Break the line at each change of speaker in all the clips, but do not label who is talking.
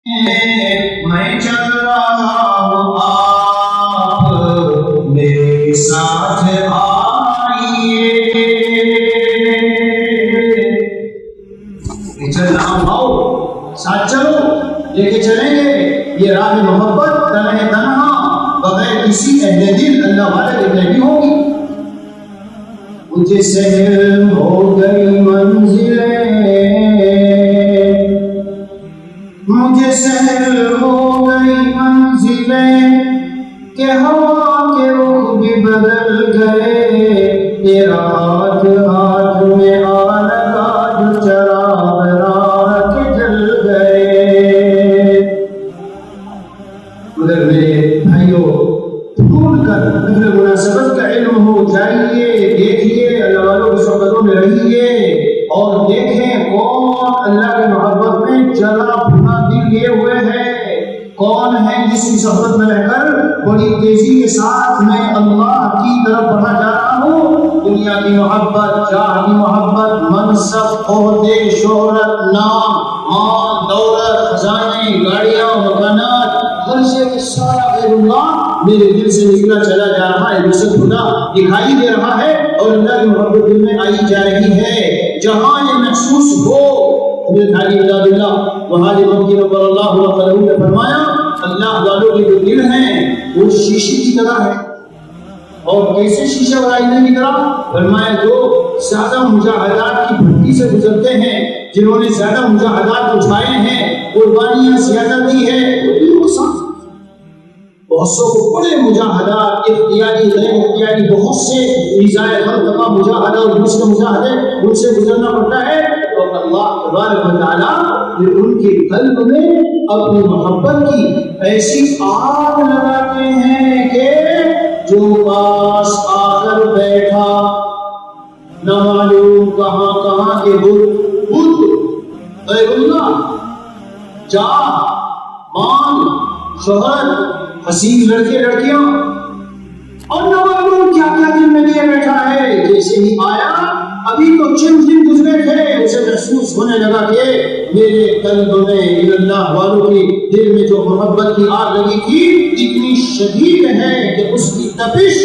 میں چل رہا ہوں آپ میرے ساتھ آئیے. چل رہا ہوں آؤ ساتھ چلو لے کے چلیں گے. یہ راہ محبت تنہا تنہا بغیر کسی اہل دل اللہ والے کے نہیں ہوگی. مجھے سہل ہو گئی منزلیں مجھے سہل ہو گئی منزلیں کہ ہوا کے رخ بھی بدل گئے. تیرا ہاتھ ہاتھ میں آ لگا جو چراغ راہ کے جل گئے. مگر میرے بھائیوں بھول کر اہل مناسبت کا علم ہو جائیے. دیکھیے اللہ والوں کی صحبتوں میں رہیے اور دیکھیں کون اللہ کی محبت میں جلا بھنا دل لیے ہوئے ہیں. کون ہے جس کی صحبت میں رہ کر بڑی تیزی کے ساتھ میں اللہ کی طرف بڑھا جا رہا ہوں. دنیا کی محبت, جاہ کی محبت, منصب, عہدے, شہرت, نام, مال, دولت, خزانے, گاڑیاں, مکانات, ہر سے سارا غیر اللہ میرے دل سے نکلا چلا جا رہا ہے. جسد خدا دکھائی دے رہا ہے اور اللہ کی محبت دل میں آئی جا رہی ہے. جہاں یہ محسوس ہو حضرت علی رضی اللہ وحاجی مکی رضی اللہ عنہ نے فرمایا اللہ والوں کے جو دل ہیں وہ شیشے کی طرح ہے. اور کیسے شیشہ اور آئینے کی طرح؟ فرمایا جو زیادہ مجاہدات کی بھٹی سے گزرتے ہیں, جنہوں نے زیادہ مجاہدات اٹھائے ہیں, قربانیاں زیادہ دی ہے, وہ دل کو ساتھ بہت سو بڑے مجاہدات اختیاری غیر اختیاری بہت سے نظائے غلطہ مجاہدہ اور دوسرے مجاہدے ان سے گزرنا پڑتا ہے. تو اللہ تبارک و تعالیٰ پھر ان کے قلب میں اپنی محبت کی ایسی آگ لگاتے ہیں کہ جو پاس آ کر بیٹھا نہ معلوم کہاں کہاں کے بت غیر اللہ, جاہ, مال, شہرت, حسین لڑکے لڑکیاں اور نہ معلوم کیا کیا دل میں لیے بیٹھا ہے. جیسے ہی آیا ابھی تو چند دن گزرے تھے اسے محسوس ہونے لگا کہ میرے قلب میں اللہ والوں کی دل میں جو محبت کی آگ لگی تھی اتنی شدید ہے کہ اس کی تپش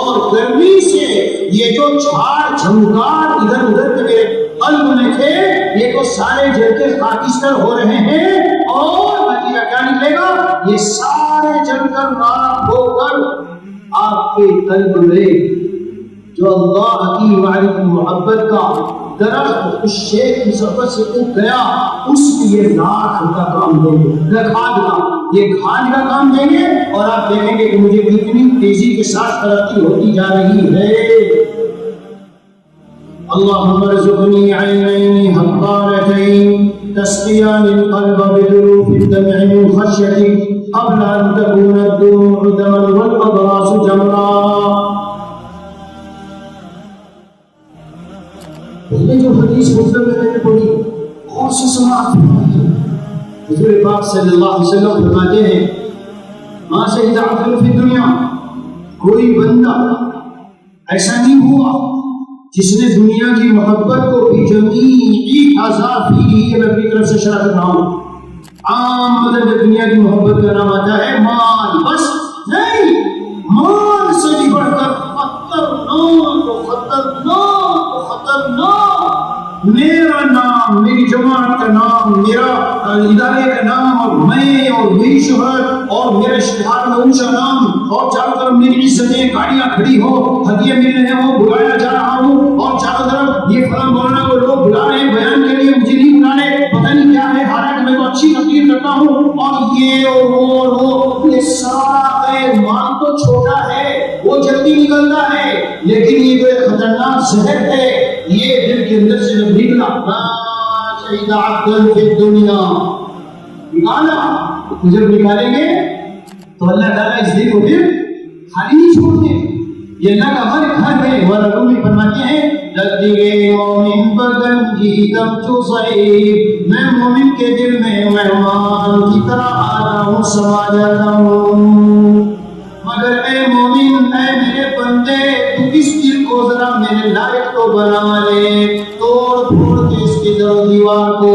اور گرمی سے یہ جو جھاڑ جھنکار ادھر ادھر کے میرے قلب میں تھے یہ تو سارے جل کے خاکستر ہو رہے ہیں. اور نتیجہ کیا نکلے گا؟ یہ سارے جل کر راکھ ہو کر آپ کے قلب میں جو اللہ کی معرفت محبت کا درخت اس شیخ کی صحبت سے اٹھ گیا اس لیے راکھ کا کام دیں گے, یہ کھاد کا کام دیں گے. اور آپ دیکھیں گے کہ مجھے کتنی تیزی کے ساتھ ترقی ہوتی جا رہی ہے. اللهم ارزقني عينين حقارتين تسقيان القلب بذروف الدمع من خشيتك قبل ان تكون الدموع دما والاضراس جمرا. پہلے جو حدیث مسلم میں نے پڑھی اور سے سماعت حضور پاک صلی اللہ علیہ وسلم فرماتے ہیں ما شهد عبد فی الدنیا, کوئی بندہ ایسا نہیں ہوا جس نے دنیا کی محبت کو بھی جمیعی عذاب ہی میں اپنی طرف سے شرح کر رہا ہوں. عام مطلب جب دنیا کی محبت کا نام آتا ہے مال, بس نہیں, مال سے بھی بڑھ کر خطرناک میرا نام, میری جماعت کا نام, میرا ادارے کا نام, اور میں اور میری شہرت اور میرا اشتہار میں اونچا نام, اور چاروں طرف میری عزتیں, گاڑیاں کھڑی ہو, ہدیے مل رہے ہوں, بلایا جا رہا ہوں, اور چاروں طرف یہ فلاں مولانا کو لوگ بلا رہے ہیں بیان کے لیے, مجھے نہیں بلا رہے, پتہ نہیں کیا ہے, حالانکہ میں تو اچھی تقریر کرتا ہوں, اور یہ اور وہ یہ سارا ہے. مال تو چھوٹا ہے, وہ جلدی نکلتا ہے, لیکن یہ جو ایک خطرناک زہر ہے یہ دل کے اندر سے جب نکلا شہید عبد فی الدنیا نکالا, جب نکالیں گے تو اللہ تعالیٰ اس دل کو پھر خالی نہیں چھوڑتے. یہ اللہ کا ہر گھر ہے. ہمارا رومی فرماتے ہیں لگے مومن بدن کی دم جو صحیح, میں مومن کے دل میں مہمان کی طرح آتا ہوں, سما جاتا ہوں. مگر اے مومن, اے میرے بندے, تو اس دل کو ذرا میرے لائق تو بنا لے, توڑ پھوڑ کے اس کی در دیوار کو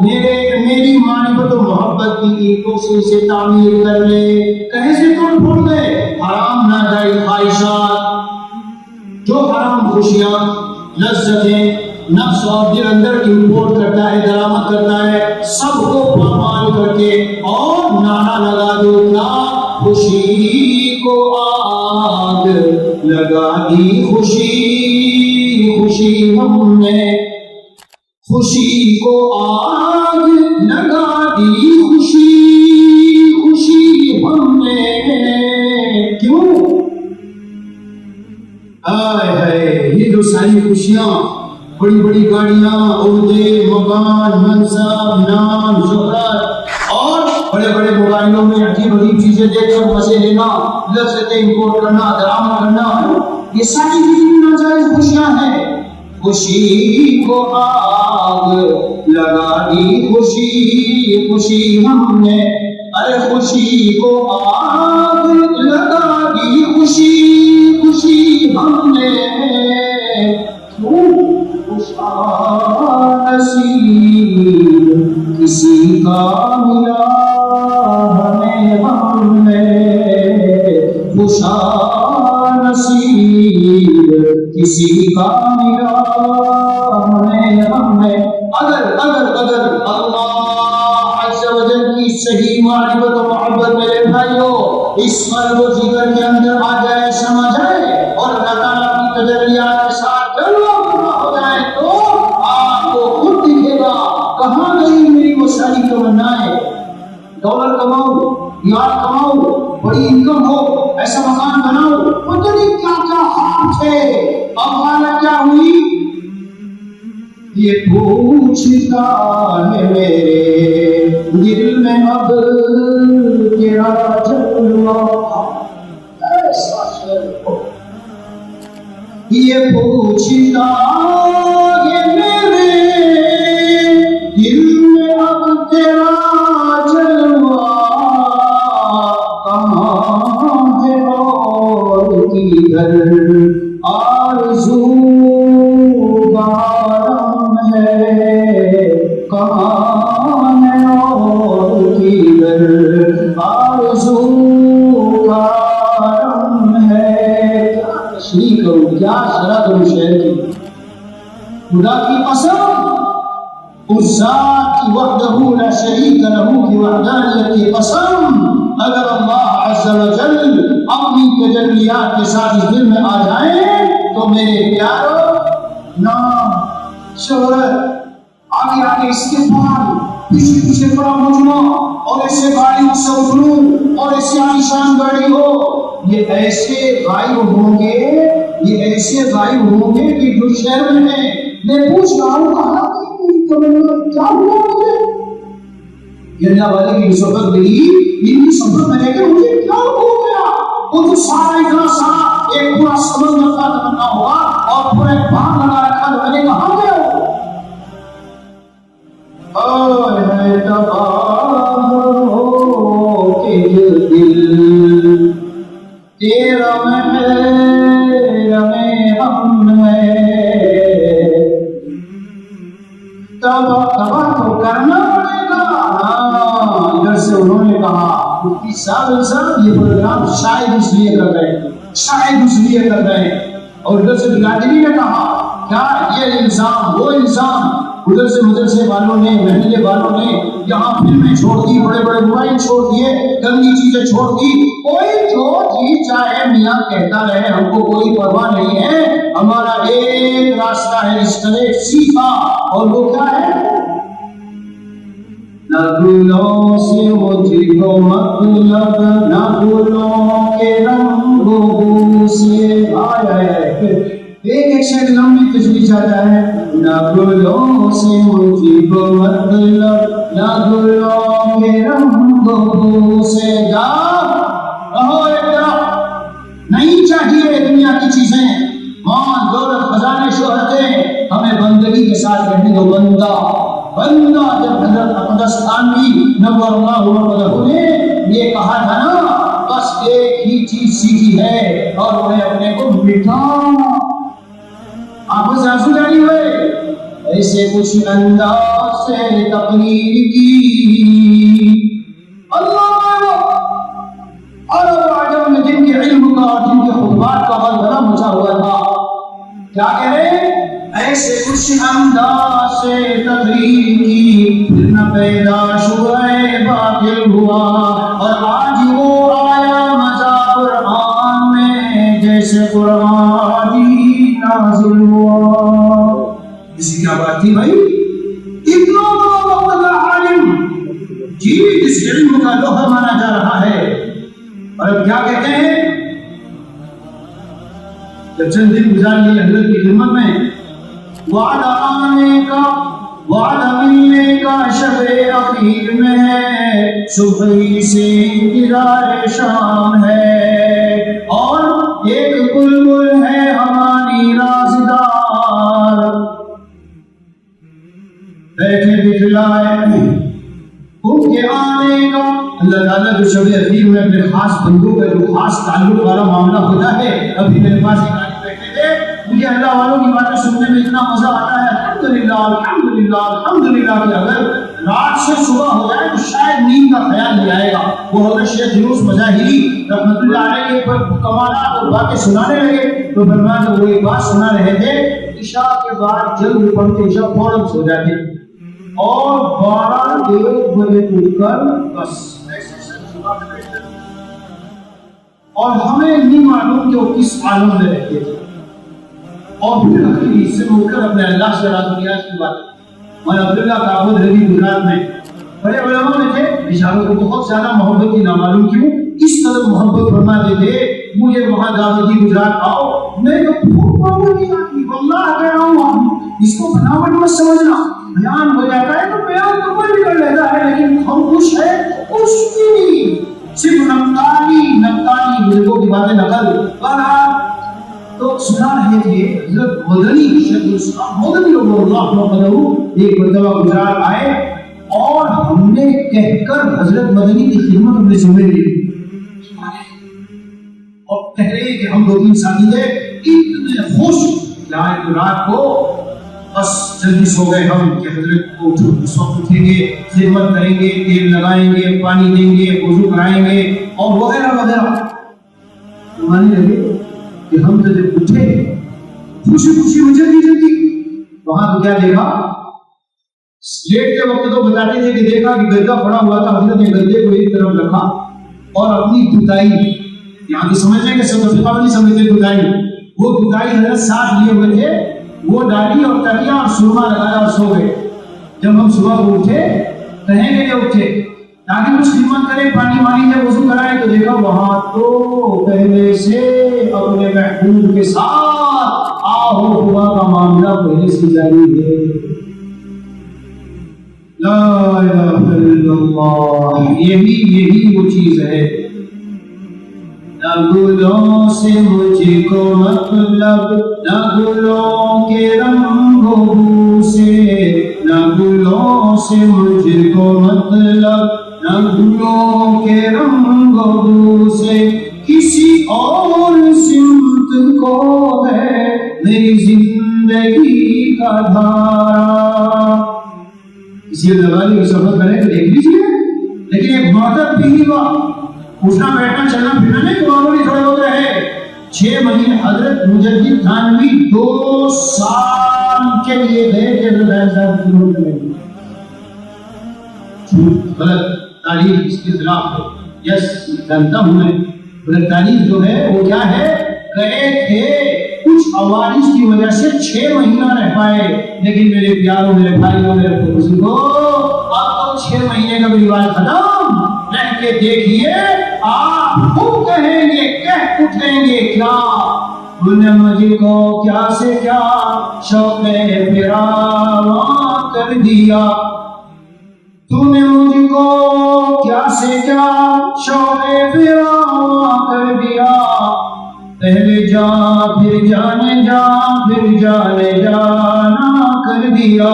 میری معرفت و محبت کی دوسری سے تعمیر کر لے، کہیں سے توڑ پھوڑ دے، حرام ناجائز خواہشات، جو حرام خوشیاں، لذتیں نفس اور دل اندر امپورٹ کرتا ہے، درآمد کرتا ہے، سب کو پامال کر کے اور نعرہ لگا دو نا خوشی کو آگ لگا دی، خوشی خوشی ہم نے خوشی کو آگ لگا دی، خوشی خوشی ہم نے، کیوں؟ آئے ہائے، یہ جو ساری خوشیاں، بڑی بڑی گاڑیاں، عہدے، مکان، منصب، نام، شہرت اور بڑے بڑے موبائلوں میں عجیب عجیب چیزیں دیکھ کر مزے لینا، لذتیں امپورٹ کرنا، درآمد کرنا، یہ ساری چیزیں ناجائز خوشیاں ہیں۔ خوشی کو آگ لگا دی، خوشی خوشی ہم نے، ارے خوشی کو آگ لگا دی، خوشی خوشی ہم نے، نصیب کسی کا ملا ہمیں، ہم نے خوشا نصیب کسی کا ملا ہمیں، ہم نے، اگر اللہ عز و جل کی صحیح معرفت و محبت میرے بھائیوں اس قلب و جگر کے اندر آ جائے، سمجھ جائے اور اللہ تعالیٰ کی تجلیات کے ساتھ ہو جائے تو آپ کو خود دکھے گا کہاں گئی میری وہ ساری تمنائیں، دولت کماؤ، یاد کماؤ، بڑی انکم ہو، ایسا مکان بناؤ، پتہ نہیں کیا کیا خواب تھے، اب حالت کیا ہوئی؟ یہ پوچھتا ہے میرے دل میں اب تیرا جلوہ، ایسا شعر، یہ پوچھتا ہے میرے دل میں اب تیرا جلوہ، کہاں ہے اور کدھر آرزو گارم ہے، کہاں ہے اور کدھر آرزو گارم ہے، کیا تشریح کروں، کیا شرح کروں شعر کی، خدا کی قسم اس ذات کی وحدہ لا شریک لہ کی وحدانیت کی قسم، اگر اللہ عز و جل اپنی تجلیات کے ساتھ اس دل میں آ جائیں تو میرے پیارو نام، شہرت، آگے آگے استقبال، پیچھے پیچھے بڑا مجمع اور ایسے گاڑی سے اتروں اور ایسے عالیشان گاڑی ہو، یہ ایسے غائب ہوں گے، یہ ایسے غائب ہوں گے کہ جو شہر میں ہیں میں پوچھ رہا ہوں کہاں کیا ہوا مجھے، یہ اللہ والے کی صحبت ملی، ان کی صحبت میں رہ کے مجھے کیا ہو گیا، وہ جو سارا اتنا سارا ایک پورا سمندر کا تمنا ہوا اور پورا ایک باغ لگا رکھا تو میں نے کہاں گیا اے تباہ ہو کے دل تیرا محرم ہم ہے، تباہ تو کرنا پڑے گا، ادھر سے انہوں نے کہا مفتی صاحب یہ پروگرام شاید اس لیے کر رہے ہیں، شاید اس لیے کر رہے ہیں، اور ادھر سے بلادری نے کہا کیا یہ الزام وہ الزام، ادھر سے مدرسے والوں نے، محلے والوں نے یہاں فلمیں چھوڑ دی، بڑے بڑے موبائل چھوڑ دیے، گندی چیزیں چھوڑ دی، کوئی جو جی چاہے میاں کہتا رہے، ہم کو کوئی پرواہ نہیں ہے، ہمارا ایک راستہ ہے اسٹریٹ سیدھا، اور وہ کیا ہے، نہ گلوں سے مجھ کو مطلب، نہ گلوں کے رنگ و بو سے، ایک ایک شعر لمبی تشریح چاہتا ہے، نہ گلوں سے مجھ کو مطلب، نہ گلوں کے رنگ و بو سے، جا رہو ایک طرف، نہیں چاہیے دنیا کی چیزیں، مال دولت خزانے شہرتیں، ہمیں بندگی کے ساتھ رہنے دو، بندہ جب حضرت اقدس خانوی نور اللہ وجہہ نے یہ کہا تھا نا، بس ایک ہی چیز سیکھی ہے اور وہ ہے اپنے کو مٹانا، آنکھوں سے آنسو جاری ہوئے، ایسے کچھ انداز سے تقریر کی کچھ انداز سے تقریر کی، پھر نہ پیدا شبہ باطل ہوا، اور آج وہ آیا مزہ قرآن میں جیسے قرآن ہی نازل ہوا۔ اس کی کیا بات تھی بھائی؟ اتنا بڑا عالم جی اس علم کا لوہا مانا جا رہا ہے، اور اب کیا کہتے ہیں؟ جب چند دن گزار لیے حضرت کی خدمت میں، وعدہ آنے کا، وعدہ ملنے کا شب اخیر میں ہے، صبح سے انتظار شام ہے، اور ایک بلبل ہے ہماری رازدار، بیٹھے بتلائے ان کے آنے کا۔ اللہ تعالیٰ جو شب اخیر میں اپنے خاص بندوں کا جو خاص تعلق والا معاملہ ہوتا ہے، ابھی میرے پاس ایک آدمی بیٹھے تھے، مجھے اللہ والوں کی باتیں سننے میں اتنا مزہ آتا ہے، الحمدللہ الحمدللہ الحمدللہ، کہ اگر رات سے صبح ہو جائے تو شاید نیند کا خیال نہیں آئے گا۔ وہ حضرت شیخ یونس مظاہری رحمۃ اللہ علیہ کے کمالات اور باتیں سنانے لگے تو فرمایا کہ وہ ایک بات سنا رہے تھے، عشاء کے بعد جلد پڑھتے عشاء فوراً سو جاتے اور 12-1 بجے اٹھ کر بس اور ہمیں نہیں معلوم کہ وہ کس عالم میں رہتے تھے، اور پھر آخری حصے میں اٹھ کر اپنے اللہ سے راز و نیاز کی بات۔ مولانا عبداللہ کابل رضی گجرات میں بڑے علماء میں تھے، بیچاروں کو بہت زیادہ محبت کی، نامعلوم کیوں اس قدر محبت فرماتے تھے، مجھے وہاں دعوتی گجرات آؤ، میں تو بہت محبت کی آتی، واللہ کہہ رہا ہوں، اس کو بناوٹ مت سمجھنا، بیان ہو جاتا ہے تو بیان تو کوئی بھی کر لیتا ہے، لیکن ہم خوش ہے اس کی صرف نقطانی بزرگوں کی باتیں نقل بنا تو سنا رہے تھے۔ حضرت مدنی شیخ الاسلام مدنی رضی اللہ عنہ ایک مرتبہ گجرات آئے اور ہم نے کہہ کر حضرت مدنی کی خدمت اپنے ذمہ لی، اور کہہ رہے کہ ہم 2-3 ساتھی تھے، اتنے خوش لائے تو رات کو بس جلدی سو گئے ہم کہ حضرت کو اس وقت اٹھیں گے، خدمت کریں گے، تیل لگائیں گے، پانی دیں گے، وضو کرائیں گے اور وغیرہ وغیرہ۔ ماننے لگے کہ ہم تو جب اٹھے خوشی خوشی ہو جلدی وہاں تو کیا دیکھا، لیٹ کے وقت تو بتاتے تھے کہ دیکھا کہ گدا پڑا ہوا تھا، حضرت نے گدے کو ایک طرف رکھا اور اپنی دھتائی، یہاں تو سمجھ رہے کہ سب فقہ نہیں سمجھتے دھتائی، وہ دھتائی حضرت ساتھ لیے ہوئے تھے، وہ ڈالی اور تکیا اور سرما لگایا اور سو گئے۔ جب ہم صبح کو اٹھے کہیں گے اٹھے تاکہ کچھ خدمت کریں، پانی وانی جب وضو کرائیں تو دیکھا وہاں تو پہلے سے اپنے محبوب کے ساتھ آہو ہوا کا معاملہ پہلے سے جاری ہے۔ لا الہ الا اللہ، یہی وہ چیز ہے۔ نہ گلوں سے مجھ کو مطلب، نہ گلوں کے رنگ و بو سے، نہ گلوں سے مجھ کو مطلب، نہ گلوں کے رنگ و بو سے، کسی اور سمت کو ہے میری زندگی کا دھارا۔ کسی لگالی کی سفر کریں تو دیکھ لیجیے، لیکن ایک معتد بھی ہوا، اٹھنا بیٹھنا چلنا پھرنا نہیں تو معمولی تھوڑے ہوتے ہیں۔ 6 مہینے حضرت مجدد تھانوی 2 سال کے لیے گئے کہ حضرت صاحب کی خدمت کریں، غلط تعریف اس کے خلاف ہے، یس جانتا ہوں میں، غلط تعریف جو ہے وہ کیا ہے، گئے تھے کچھ عوارض کی وجہ سے 6 مہینہ رہ پائے، لیکن میرے پیاروں میرے بھائیوں میرے بزرگوں اب تو 6 مہینے کا بھی رواج ختم، رہ کے دیکھیے آپ خود کہیں گے، کہہ اٹھیں گے کیا، تم نے مجھ کو کیا سے کیا شوق فراواں کر دیا، تم نے مجھ کو کیا سے کیا شوق فراواں کر دیا، پہلے جا پھر جانے جا پھر جانے جانا کر دیا،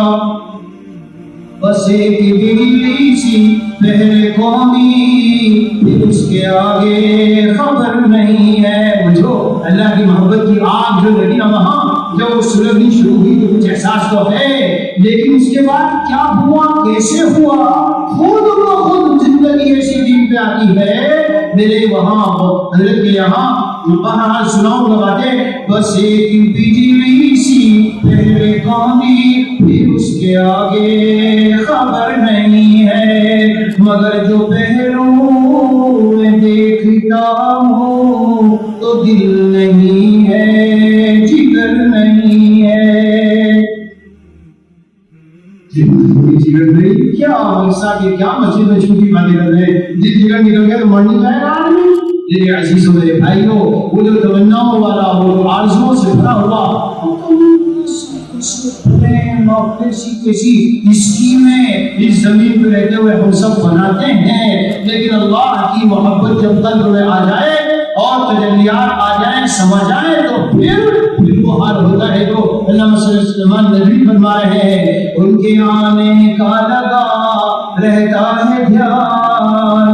بس ایک بجلی سی پہلے قومی پھر اس کے آگے خبر نہیں ہے۔ مجھو اللہ کی محبت کی آگ جو لگی نا وہاں جب وہ سلگنی شروع ہوئی تو کچھ احساس تو ہے، لیکن اس کے بعد کیا ہوا کیسے ہوا، خود بخود زندگی ایسی دین پہ آتی ہے۔ میرے وہاں حضرت کے یہاں بہرحال سناؤں گا باتیں، بس ایک بجلی سی پہلے پھر کونی پھر اس کے آگے خبر نہیں ہے، مگر جو پہلو میں دیکھتا ہوں تو دل نہیں ہے، جگر نہیں ہے۔ جگر نہیں کیا ایسا کہ کیا مسجد میں چھوٹی باتیں کر رہے ہیں؟ جگر نکل گیا تو مر نہیں جائے گا آدمی؟ میرے عزیزوں میرے بھائیوں، وہ جو تمناؤں والا، وہ جو آرزوؤں سے بھرا ہوا کیسی اسکیمیں اس زمین پہ رہتے ہوئے ہم سب بناتے ہیں، لیکن اللہ کی محبت جب قلب میں آ جائے اور تجلیات آ جائیں، سما جائیں، تو پھر وہ حال ہوتا ہے جو علامہ صلی اللہ علیہ وسلم نبی فرما رہے ہیں، ان کے آنے کا لگا رہتا ہے دھیان،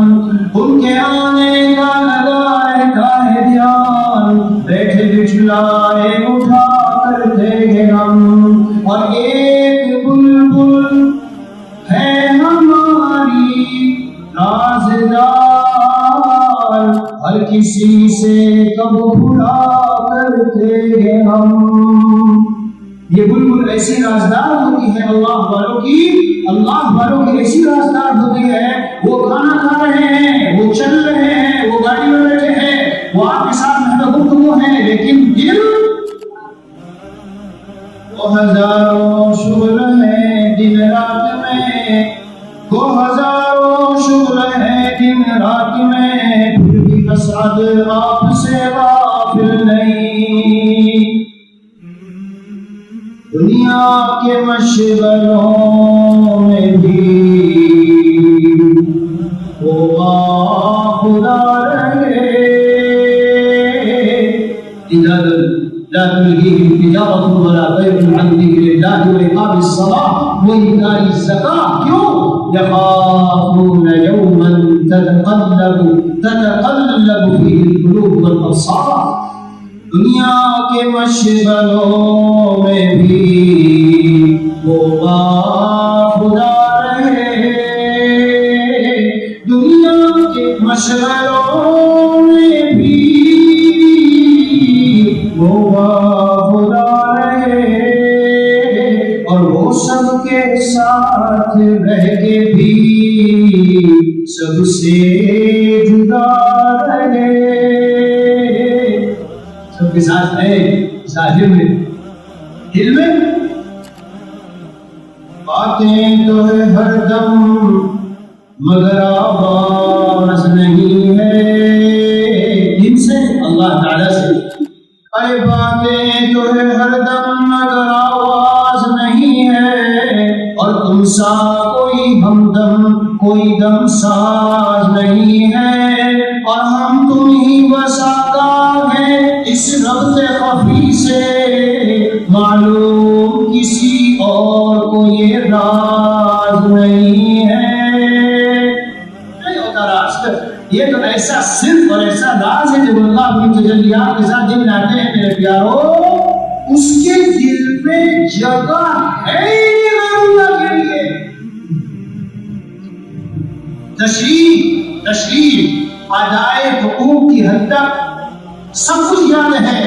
ان کے آنے کا لگا رہتا ہے دھیان، بیٹھے بچھلائے اٹھا کرتے ہیں ہم، اور ایک بلبل ہے ہماری رازدار، ہر کسی سے کب بھلا کرتے ہیں ہم۔ یہ بلبل ایسی رازدار ہوتی ہے اللہ والوں کی، اللہ والوں کی ایسی رازدار ہوتی ہے، وہ کھانا کھا رہے ہیں، وہ چل رہے ہیں، وہ گاڑی میں بیٹھے ہیں، وہ آپ کے ساتھ محبت گفتگو ہے، لیکن دل وہ ہزاروں شغل ہیں دن رات میں، وہ ہزاروں شغل ہیں دن رات میں، پھر بھی اسعد آپ سے غافل نہیں، دنیا کے مشغلوں میں بھی وہ خدا رہے، لا تلهيهم تجارة ولا بيع عن ذكر الله وإقام الصلاة وإيتاء الزكاة، کیوں؟ يخافون يوما تتقلب فيه القلوب والأبصار، دنیا کے مشغلوں میں بھی وہ خدا رہے، دنیا کے مشغلوں میں بھی وہ خدا رہے، اور وہ سب کے ساتھ رہ کے بھی سب سے جدا رہے، سب کے ساتھ ہے ظاہر میں، دل میں باتیں تو ہے ہر دم مگر آواز نہیں ہے، ان سے اللہ تعالیٰ سے ارے باتیں تو ہے ہر دم مگر آواز نہیں ہے، اور تم سا کوئی ہمدم کوئی دم ساز نہیں ہے، اور ہم تم ہی وساکار ہیں اس ربط خفی سے، معلوم کسی اور کو یہ راز نہیں ہے، یہ تو ایسا صرف اور ایسا راز ہے جب اللہ اپنی تجلیات کے ساتھ دل لاتے ہیں میرے پیارو، اس کے دل میں جگہ ہے اللہ کے لیے، تشریف ادائے حقوق کی حد تک سب کچھ یاد ہے،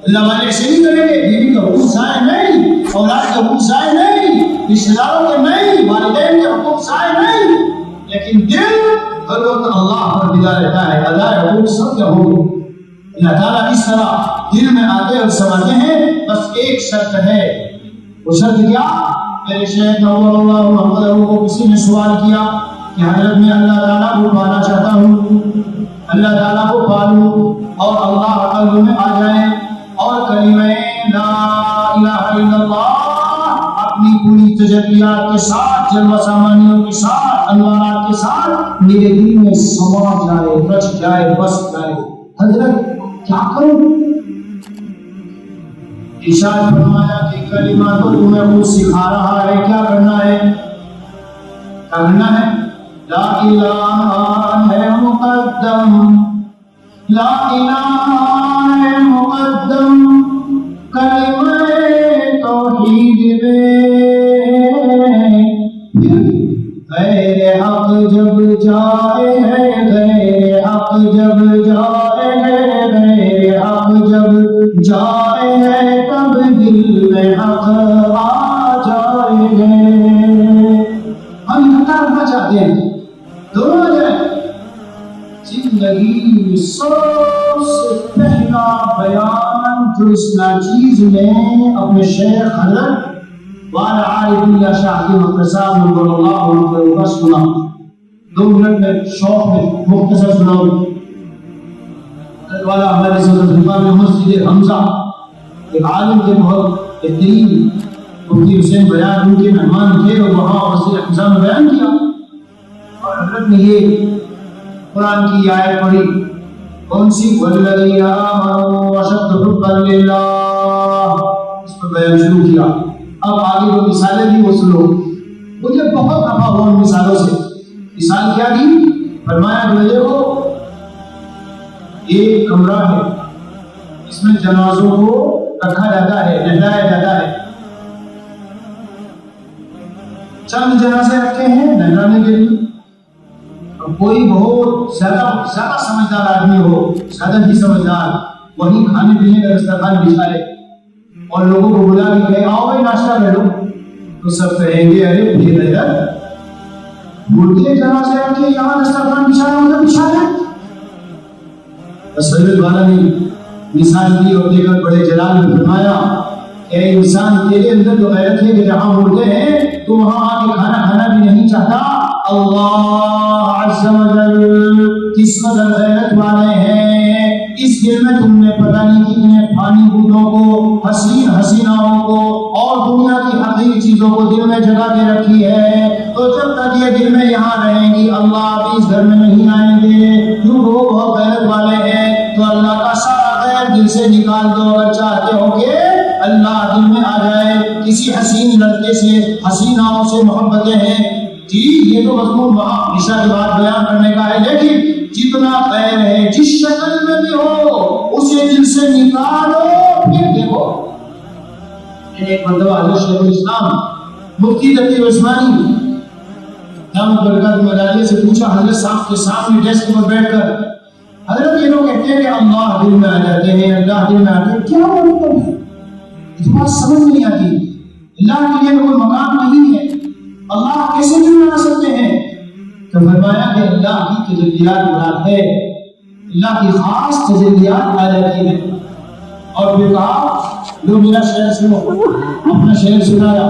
اللہ والے سے نہیں کریں گے، بیوی کا حقوق ضائع نہیں، اولاد کے حقوق ضائع نہیں، رشتہ داروں کے نہیں، والدین کے حقوق ضائع نہیں، لیکن دل ہر وقت اللہ پر دلا رہتا ہے، ادائے حقوق سب کیا ہو، اللہ تعالیٰ اس طرح دل میں آتے اور سماتے ہیں، بس ایک شرط ہے، وہ شرط کیا؟ میرے شیخ نور اللہ محمد کو کسی نے سوال کیا کہ حضرت میں اللہ تعالیٰ کو پانا چاہتا ہوں، اللہ تعالیٰ کو پالوں اور اللہ قلب میں آ جائے اور کلمہ لا الہ الا اللہ اپنی پوری تجلیات کے ساتھ، جلوہ سامانیوں کے ساتھ، انوارات کے ساتھ میرے دل میں سما جائے، رچ جائے، بس جائے، حضرت کیا کروں؟ ارشاد فرمایا کہ کلمہ تو تمہیں وہ سکھا رہا ہے، کیا کرنا ہے؟ کیا کرنا ہے؟ لا الہ ہے مقدم، لا الہ ہے مقدم، کلمہ توحید میں، غیر حق جب جائے ہے، غیر حق جب جائے ہے، غیر حق جب جائے ہے، تب دل میں حق زندگی میں سب سے پہلا بیان جو اس ناچیز نے اپنے شیخ حضرت والا عارف اللہ شاہ کی مقتصاد نمبر اللہ عنہ کا سنا. 2 منٹ میں شوق میں مختصر سناؤں. حضرت والا ہمارے صدر میں مسجد حمزہ ایک عالم کے بہت بہترین مفتی حسین بیان ان کے مہمان تھے اور وہاں مسجد حمزہ میں بیان کیا اور حضرت نے یہ قرآن کی آیت پڑھی. کون سی؟ والذین آمنوا اشد حبا للہ. اس پر بیان شروع کیا. اب آگے جو مثالیں دی وہ سنو. مجھے بہت نفع ہوا ان مثالوں سے. مثال کیا دی؟ فرمایا کہ دیکھو ایک کمرہ ہے اس میں جنازوں کو رکھا جاتا ہے لٹایا جاتا ہے. چند جنازے رکھے ہیں لٹانے کے لیے. کوئی بہت زیادہ سمجھدار آدمی ہو, زیادہ ہی سمجھدار, وہی کھانے پینے کا دسترخوان بچھائے اور لوگوں کو بلا کے کہے آؤ بھائی ناشتہ کر لو, تو سب کہیں گے ارے پھر ادھر مردے جنازے رکھے یہاں دسترخوان بچھایا مطلب بچھایا. بس حضرت والا نے مثال دی اور دے کر بڑے جلال میں فرمایا اے انسان تیرے اندر تو غیرت ہے کہ جہاں مردے ہیں تو وہاں آ کے کھانا بھی نہیں چاہتا. اللہ عز و جل کس قدر غیرت والے ہیں. اس دل میں تم نے پتہ نہیں کتنے فانی بوتوں کو, حسین حسیناؤں کو اور دنیا کی حقیقی چیزوں کو دل میں جگہ کے رکھی ہے. تو جب تک یہ دل میں یہاں رہیں گی اللہ بھی اس گھر میں نہیں آئیں گے. کیوں وہ بہت غیرت والے ہیں تو اللہ کا سارا غیر دل سے نکال دو. اگر چاہتے ہو کہ اللہ دل میں آ جائے. کسی حسین لڑکے سے حسیناؤں سے محبتیں ہیں جی, یہ تو مضمون وہاں عشاء کے بعد بیان کرنے کا ہے, لیکن جتنا خیر ہے جس شکل میں بھی ہو اسے دل سے نکالو. پھر دیکھو ایک مرتبہ حضرت شیخ الاسلام مفتی تقی عثمانی دامت برکاتہ مداریہ سے پوچھا حضرت صاحب کے سامنے ڈیسک پر بیٹھ کر, حضرت یہ لوگ کہتے ہیں کہ اللہ دل میں آ جاتے ہیں, اللہ دل میں آتے ہیں, کیا مطلب ہے؟ اس بات سمجھ نہیں آتی. اللہ کے لیے کوئی مقام نہیں ہے, اللہ کیسے دل میں آ سکتے ہیں؟ تو فرمایا کہ اللہ کی تجلیات مراد ہے, اللہ کی خاص تجلیات آ جاتی ہیں. اور پھر کہا لو میرا شعر سنو. اپنا شعر سنایا,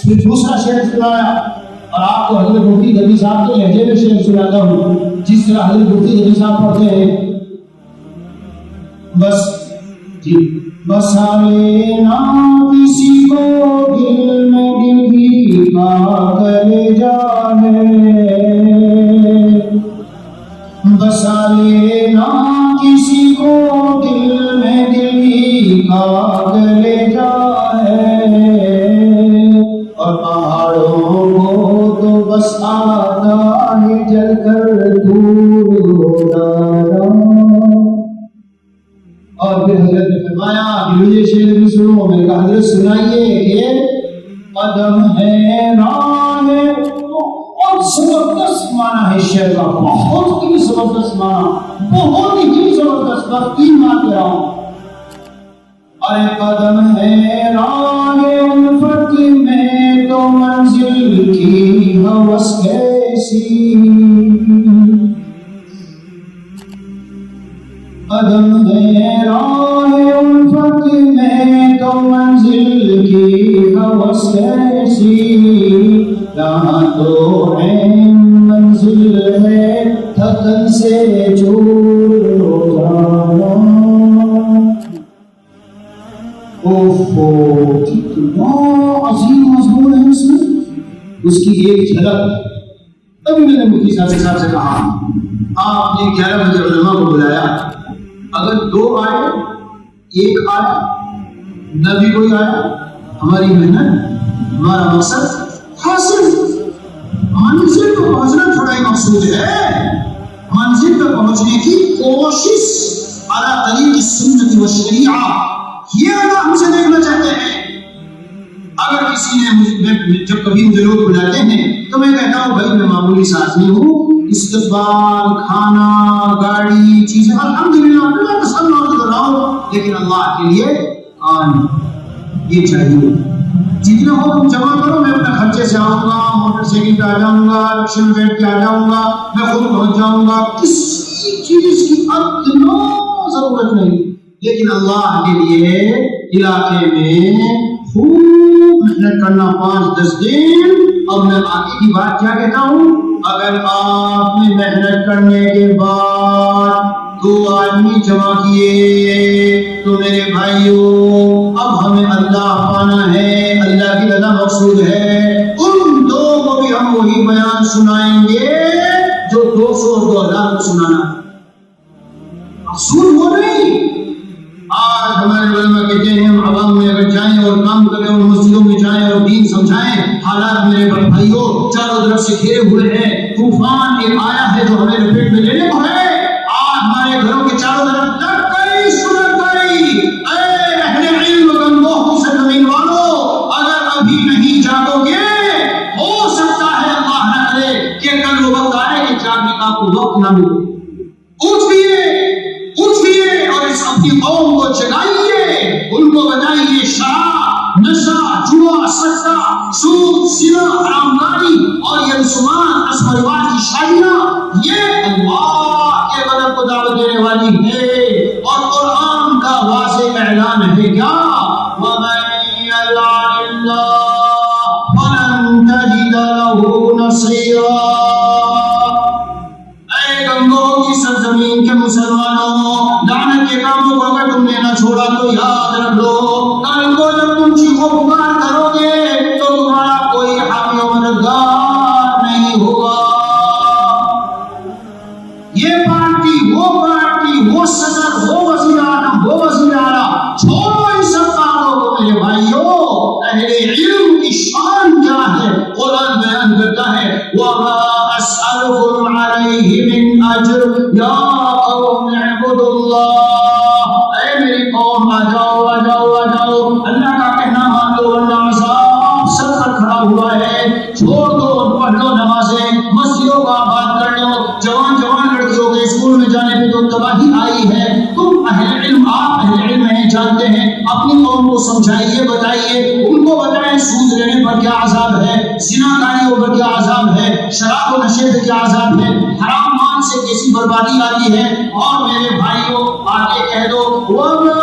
پھر دوسرا شعر سنایا, اور آپ کو حضرت مفتی دبی صاحب کے لہجے میں شعر سناتا ہوں جس طرح حضرت مفتی دبی صاحب پڑھتے ہیں. بس جی بسا لینا کسی کو دل میں دل بھی کا کر جانے, بسا لینا کسی کو دل میں دل بھی کا کر جانے, اور پہاڑوں کو تو بس آتا ہے جل کر دور ہو جانا. اور پھر حضرت نے فرمایا کہ مجھے شعر بھی سنو. میں نے کہا حضرت سنائیے کہ قدم ہے راہ ہے, بہت زبردست معنی ہے شعر کا, بہت ہی زبردست معنی, بہت ہی زبردست. بس 3 بار کہہ رہا ہوں. ارے قدم ہے راہ الفت میں تو منزل کی ہوس کیسی, قدم ہے راہ الفت میں تو منزل کی ہوس کیسی, یہاں تو ہے منزل ہے تھکن سے چور ہو جانا. کتنا عظیم مضمون ہے اس میں, اس کی ایک جھلک. ابھی میں نے مفتی صاحب سے کہا آپ نے 11 بجے علماء کو بلایا, اگر 2 آئے 1 آیا نہ بھی کوئی آیا, ہماری محنت ہمارا مقصد حاصل. منزل کو پہنچنا تھوڑا ہی مقصود ہے, منزل پر پہنچنے کی کوشش اعلیٰ طریق سنت و شریعہ, یہ اللہ ہم سے دیکھنا چاہتے ہیں. اگر کسی نے جب کبھی مجھے لوگ بلاتے ہیں تو میں کہتا ہوں بھائی میں معمولی سا آدمی ہوں, استقبال, کھانا, گاڑی, چیزیں الحمدللہ اللہ کا سب نوز کر رہا ہوں, لیکن اللہ کے لیے کان یہ چاہیے. جتنا ہو تم جمع کرو, میں اپنے خرچے سے آؤں گا, موٹر سائیکل پہ آ جاؤں گا, رکشے میں بیٹھ کے آ جاؤں گا, میں خود پہنچ جاؤں گا. کس کسی چیز کی ادنا ضرورت نہیں، لیکن اللہ کے لیے علاقے میں خوب محنت کرنا 5-10 دن۔ اب میں آگے کی بات کیا کہتا ہوں، اگر آپ نے محنت کرنے کے بعد 2 آدمی جمع کیے تو میرے بھائیوں اب ہمیں اللہ پانا ہے، اللہ کی رضا مقصود ہے، ان 2 کو بھی ہم وہی بیان سنائیں گے جو 200 اور 2000 کو سنانا مقصود وہ نہیں۔ آج ہمارے علماء کہتے ہیں ہم عوام میں اگر جائیں اور کام کریں اور مسجدوں میں جائیں اور دین سمجھائیں، حالات میرے بھائیوں چاروں طرف سے گھیرے ہوئے ہیں، طوفان ایک آیا ہے جو ہمیں لپیٹ میں لینے کو ہے۔ آج ہمارے گھروں کے چاروں طرف ڈکئی سنت گئی۔ اے اہل علم گنگوہ کی سرزمین والو، اگر ابھی نہیں جاگو گے ہو سکتا ہے اللہ نہ کرے کہ کل وہ وقت آئے کہ جاگنے کا کو وقت نہ ملے۔ اٹھئے اور اس اپنی قوم کو جگائیے، ان کو بتائیے شراب، نشہ، جوا، سجدہ، سود، زنا، حرامکاری اور یہ رسومات، رسم و رواج کی شادیاں، یہ اللہ کے غضب کو دعوت دینے والی ہے اور قرآن کا واضح اعلان ہے کیا، وَمَن يَلْعَنِ اللَّهُ فَلَن تَجِدَ لَهُ نَصِيرًا۔ اے گنگوں کی سرزمین کے مسلمانوں، لعنت کے کاموں کو اگر تم نے نہ چھوڑا تو یاد رکھ لو، کل کو جب تم چیخو پکار کرو گے تو تمہارا کوئی حامی و مددگار نہیں ہوگا۔ یہ پارٹی، وہ صدر، وہ وزیر اعظم، وہ وزیر اعلیٰ، چھوڑو ان سب کاموں کو میرے بھائیوں۔ اہل علم کی شان کیا ہے قرآن بیان کرتا ہے، وَمَا أَسْأَلُكُمْ عَلَيْهِ مِنْ أَجْرٍ يَا قَوْمِ اعْبُدُوا اللَّهَ۔ اے میری قوم آ جاؤ، اللہ کا کہنا مان لو ورنہ عذاب سب پر کھڑا ہوا ہے۔ چھوڑ دو اور پڑھ لو نمازیں، مسجدوں کو آباد کر لو، جوان لڑکیوں کے اسکول میں جانے پہ تو تباہی آئی ہے۔ تم اہل علم، آپ اہل علم ہیں، جانتے ہیں، اپنی قوم کو سمجھائیے، بتائیے، ان کو بتائیں سود لینے پر کیا عذاب ہے، زنا کاریوں پر کیا عذاب ہے، شراب و نشے پر کیا عذاب ہے، حرام مال سے کیسی بربادی آتی ہے۔ اور میرے بھائیوں آگے کہہ دو، وَمَا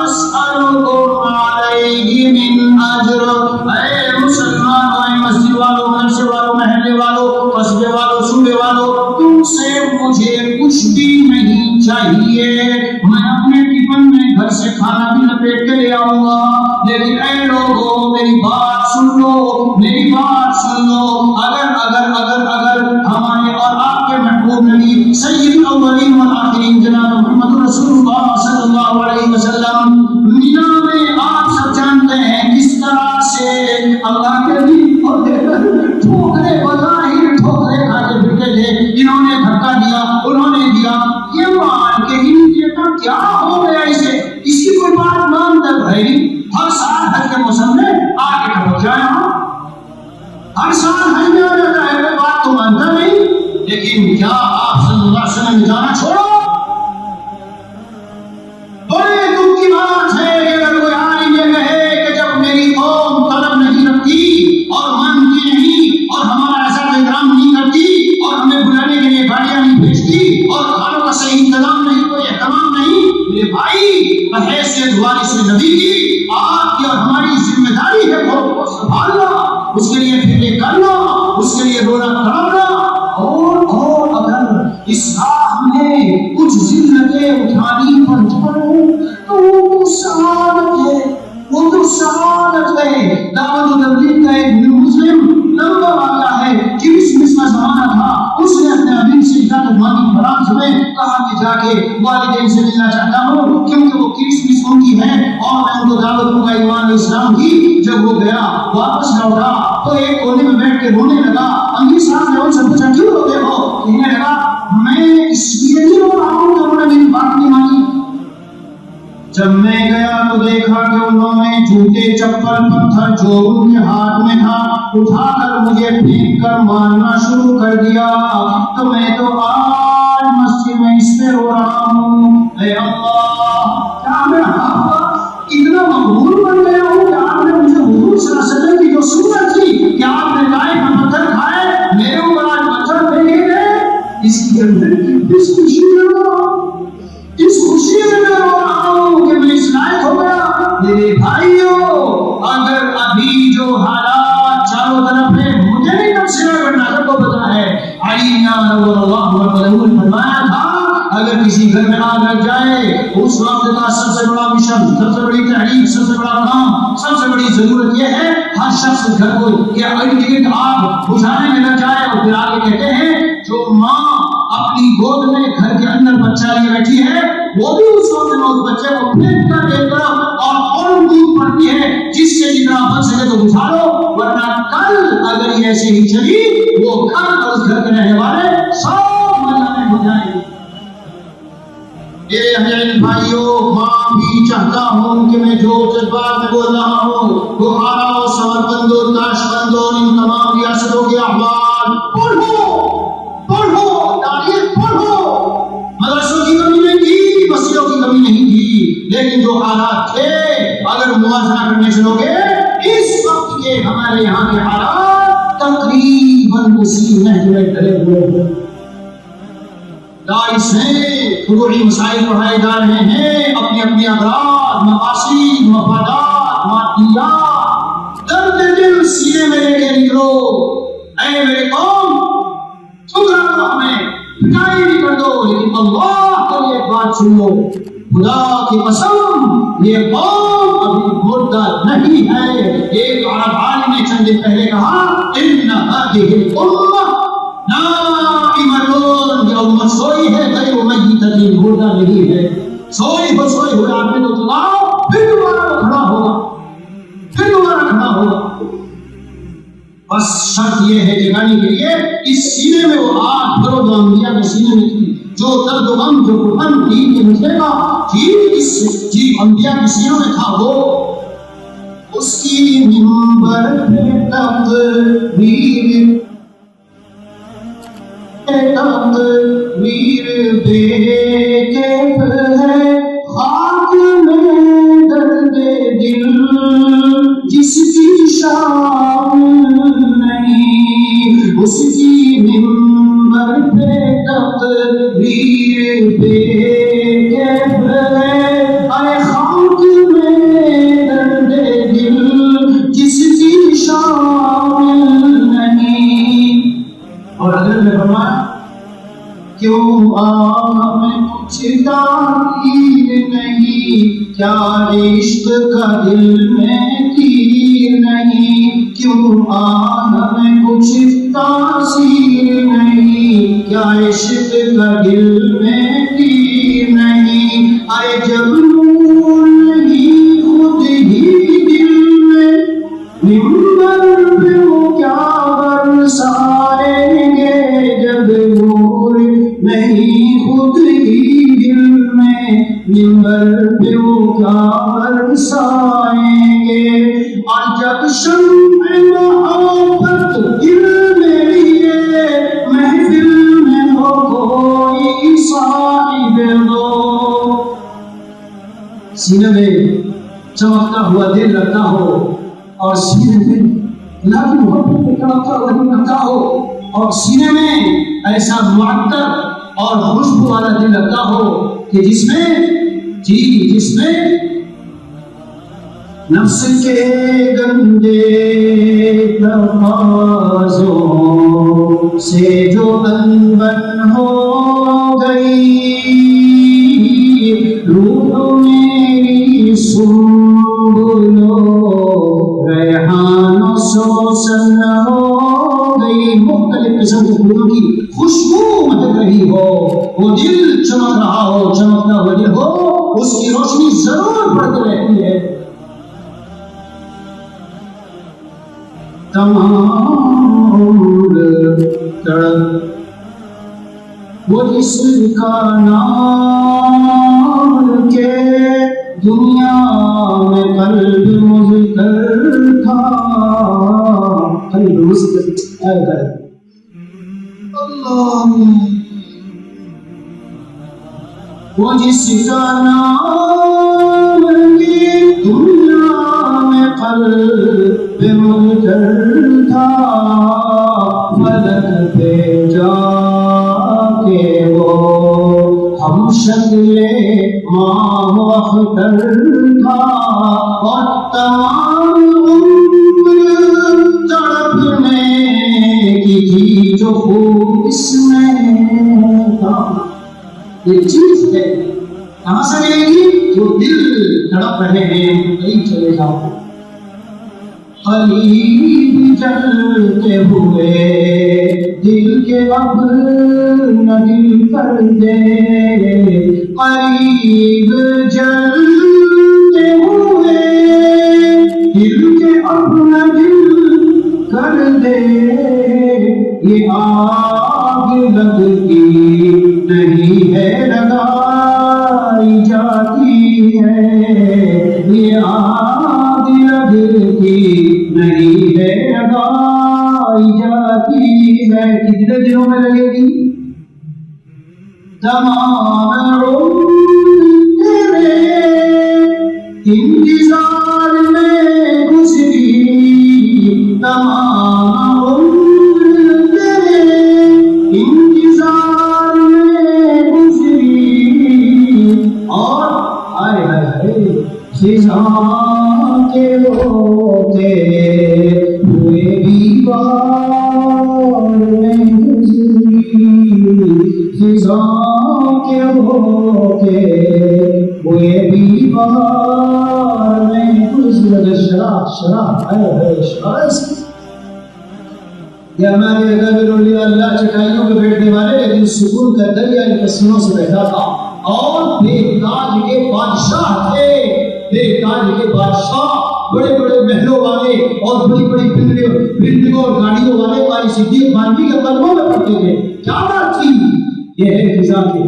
أَسْأَلُكُمْ عَلَيْهِ مِنْ أَجْرٍ۔ اے مسلمانوں، اے مسجد والوں، مدرسے والوں، محلے والوں، قصبے والوں، صوبے والوں، تم سے مجھے کچھ بھی نہیں چاہیے، میں اپنے ٹفن میں گھر سے کھانا بھی لپیٹ کے لے آؤں گا، لیکن اے لوگوں میری بات سن لو، اگر ہمارے اور آپ کے محبوب نبی سید الاولین والآخرین جناب محمد رسول اللہ صلی اللہ علیہ وسلم مینا میں، آپ سب جانتے ہیں کس طرح سے اللہ کے دین کو ٹھوکرے بظاہر ٹھوکرے کھا کے پھرتے تھے، انہوں نے دھکا دیا، انہوں نے دیا، یہ مان کے ہی کیا ہو گیا، اسے اس کی کوئی بات مانتا ہے نہیں۔ ہر سال حج کے موسم میں آگے ٹپک جائے، ہر سال حج میں آ جاتا ہے، کوئی بات تو مانتا نہیں، لیکن کیا آپ صلی اللہ علیہ وسلم نے جانا چھوڑو؟ بڑے دکھ کی بات ہے کہ اگر کوئی عالم یہ کہے کہ جب میری قوم طلب نہیں رکھتی اور مانتی نہیں اور ہمارا ایسا احترام نہیں کرتی اور ہمیں بلانے کے لیے گاڑیاں نہیں بھیجتی اور کھانوں کا صحیح انتظام نہیں، کوئی اہتمام نہیں، میرے بھائی بحیثیت وارث نبی کی آپ کی اور ہماری ذمہ داری ہے قوم کو سنبھالنا، اس کے لیے فکر کرنا، اس کے لیے رونا کرانا، اور اگر اس راہ میں کچھ ذلتیں اٹھانی پڑ جائیں تو وہ سعادت ہے۔ دعوت و تبلیغ کا ایک مسلم نمبر آتا ہے، کرسمس کا زمانہ تھا، اس نے اپنے ابھی سے اجازت مانگی، فرانس میں، کہا کہ جا کے والدین سے ملنا چاہتا ہوں کیونکہ وہ کرسمس ان کی ہے اور میں ان کو دعوت دوں گا ایمان و اسلام کی۔ جب وہ گیا واپس لوٹا تو ایک کونے میں بیٹھ کے رونے لگا، امیر صاحب نے ان سے پوچھا کیوں روتے ہو؟ کہنے لگا میں اس لیے نہیں رو رہا ہوں کہ انہوں نے میری بات نہیں مانی، جب میں گیا تو دیکھا کہ انہوں نے جوتے چپل پتھر جو ان کے ہاتھ میں تھا اٹھا کر مجھے پھینک کر مارنا شروع کر دیا، تو میں تو آج مسجد میں اس پہ رو رہا ہوں۔ اے اللہ، کیا میں اتنا مغرور بن گیا ہوں کہ آپ نے مجھے حضور صلی اللہ علیہ وسلم کی جو سنت تھی کہ آپ نے لائے پتھر کھائے، میرے اوپر آج پتھر پھینکے گئے، اس کے اندر کی اس خوشی میں اس خوشی میں میں رو رہا ہوں کہ میں اس لائق ہو گیا. میرے بھائیوں، اگر ابھی جو حالات چاروں طرف ہے مجھے نہیں تبصرہ کرنا، سب کو پتا ہے. علی نور اللہ عنہ فرمایا تھا اگر کسی گھر میں آگ لگ جائے اس وقت کا سب سے بڑا مشن، سب سے بڑی تحریک، سب سے بڑا کام، سب سے بڑی ضرورت یہ ہے ہر شخص گھر کو کہ ایک آگ بجھانے میں لگ جائے. اور پھر آگے کہتے ہیں جو ماں اپنی گود میں گھر کے اندر بچہ لیے بیٹھی ہے وہ بھی اس وقت میں اس بچے کو پھینک کر ایک طرف اور فوراً دودھ پڑتی ہے جس سے جتنا بچ سکے تو بجھا لو، ورنہ کل اگر یہ ایسے ہی چلی وہ گھر اور اس گھر کے رہنے والے سب مزہ میں ہو جائیں گے. میرے اہل بھائیوں، ماں بھی چاہتا ہوں کہ میں جو جذبات میں بول رہا ہوں بخارا اور سمرقند اور تاشقند اور ان تمام ریاستوں کے احوال پڑھو، تاریخ پڑھو. مدرسوں کی کمی نہیں تھی، مسجدوں کی کمی نہیں تھی، لیکن جو حالات تھے اگر موازنہ کرنے چلو گے اس وقت کے ہمارے یہاں کے حالات تقریباً اسی نہج میں ڈھلے ہوئے ہیں. داعش ہیں، فروعی مسائل پڑھائے جا رہے ہیں، اپنی اپنی اغراض، مقاصد، مفادات، مادیات درد دل سینے میں لے کے نکلو. اے میرے قوم، ٹھکرا دو ہمیں، پٹائی بھی کر دو، لیکن اللہ کے لیے ایک بات سن لو، خدا کی قسم یہ قوم ابھی مردہ نہیں ہے. ایک عرب عالم نے چند دن پہلے کہا ان هذه الامه نائمۃ، یہ امت سوئی ہے غیر میتۃ، مردہ نہیں ہے. سوئی ہوئے آدمی کو جگاؤ، پھر دوبارہ وہ کھڑا ہوگا، پھر دوبارہ کھڑا ہوگا. بس شرط یہ ہے جگانے کے لیے اس سینے میں وہ آگ بھرو جو انبیاء کے سینے میں تھی، جو درد و غم، جو کفن دین کے مسئلے کا جی انبیاء کے سینوں میں تھا، وہ اس کی منبر پہ تقریر بے کیف ہے، خاک میں درد دل جس کی شامل نہیں، اس کی منبر پہ تقریر بے کیف ہے. ارے خاک میں درد دل جس کی شامل نہیں. اور حضرت نے فرمایا کیوں ہمیں کچھ تاثیر نہیں، کیا عشق کا دل میں تیر نہیں، کیوں ہمیں کچھ تاثیر نہیں، کیا عشق کا دل میں تیر نہیں. ارے جب نور نہیں خود ہی دل میں منبر پہ وہ کیا برسائیں گے، جب نور نہیں خود ہی دل میں منبر پہ وہ کیا برسائیں گے. اور جب شمع محبت دل میں لیے محفل میں ہو کوئی صاحب دو، سینے میں چمکتا ہوا دل رکھتا ہو اور سینے میں اللہ کی محبت پہ چمکتا ہوا دل رکھتا ہو اور سینے میں ایسا معطر اور خوشبو والا دل رکھتا ہو کہ جس میں نفس کے گندے تقاضوں سے جو انبن ہو گئی، روح میری سنبل و ریحان و سوسن ہو گئی. مختلف قسم کے پھولوں کی خوشبو مہک رہی ہو، وہ دل چمک رہا ہو، چمکتا ہوا دل ہو، اس کی روشنی ضرور بڑھتی رہتی ہے. تمام عمر تڑپ وہ جس کا نام کے دنیا میں قلب مذکر تھا، قلب مذکر اللہ، وہ جس کا نام کی دنیا میں قلب مذکر تھا، فلک پہ جا کے شکل ماہ و اختر تھا اور تمام عمر تڑپنے کی تھی جو خوب اس میں تھا. یہ چیز ہے کہاں سے ملے گی؟ جو دل تڑپ رہے ہیں قریب چلے جاؤ. قریب چلتے ہوئے دل کے اب نہ دل کر دے. قریب چلتے ہوئے دل کے اب نہ دل کر دے. یہ آگ لگتی نہیں ہے لگائی جاتی ہے. یہ آگ لگتی نہیں ہے لگائی جاتی ہے. کتنے دنوں میں لگے گی؟ تمام عمر تیرے انتظار میں گزری. تمام عمر تیرے انتظار میں گزری. اور ہائے ہائے ہائے خزاں کے ہوتے ہوئے بھی بہار میں گزری. خزاں کے ہوتے ہوئے بھی بہار میں گزری. شراب یہ ہمارے اللہ چٹائیوں پہ بیٹھنے والے لیکن سکون کا دریا ان پسینوں سے بہتا تھا. اور بے تاج کے بادشاہ تھے. بے تاج کے بادشاہ بڑے بڑے محلوں والے اور بڑی بڑی بلڈنگوں اور گاڑیوں والے بھائی صدیق مانوی کے قدموں میں پڑتے تھے. کیا بات تھی؟ یہ ہے خزاں کے.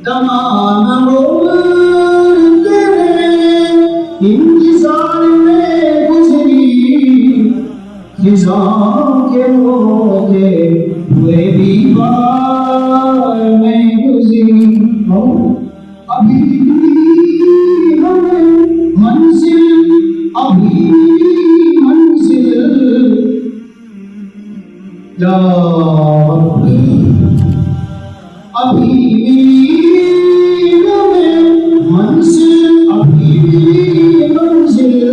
تمام عمر تیرے انتظار میں گزری. خزاں کے ہوتے ہوئے بھی بہار میں گزری. ابھی ہمیں منزل ابھی منزل یا ابھی ہمیں منزل ابھی منزل.